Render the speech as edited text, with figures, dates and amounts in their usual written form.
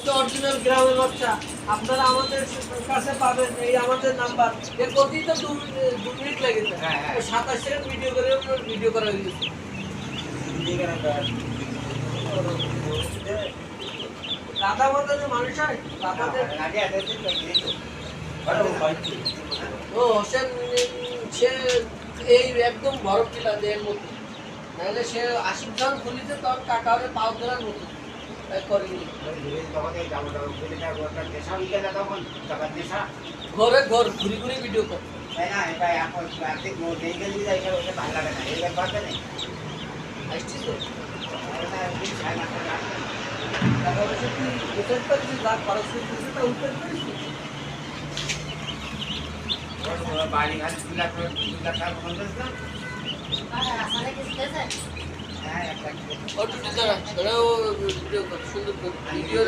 হচ্ছে অরিজিনাল গ্রামের বাচ্চা। আপনারা আমাদের কাছে পাবেন এই আমাদের নাম্বার। এর প্রতি তো 2 মিনিট লেগেছে। 27 সেকেন্ড ভিডিও করা হয়ে গেছে। রাধা মাতা যে মানুষ হয় রাধাদের ও হোসেন সে এই একদম বরফ টিলা দেহের মতো নাহলে সে আশিক খান খুলিতে তখন কাকা হবে পাও ধরার মতো করেনি ঘরে ঘর ঘুরি ঘুরি ভিডিও করে আসছিস তো বাড়ি খালি 2 লাখ টাকা বন্ধ না হ্যাঁ একটা সুন্দর ভিডিও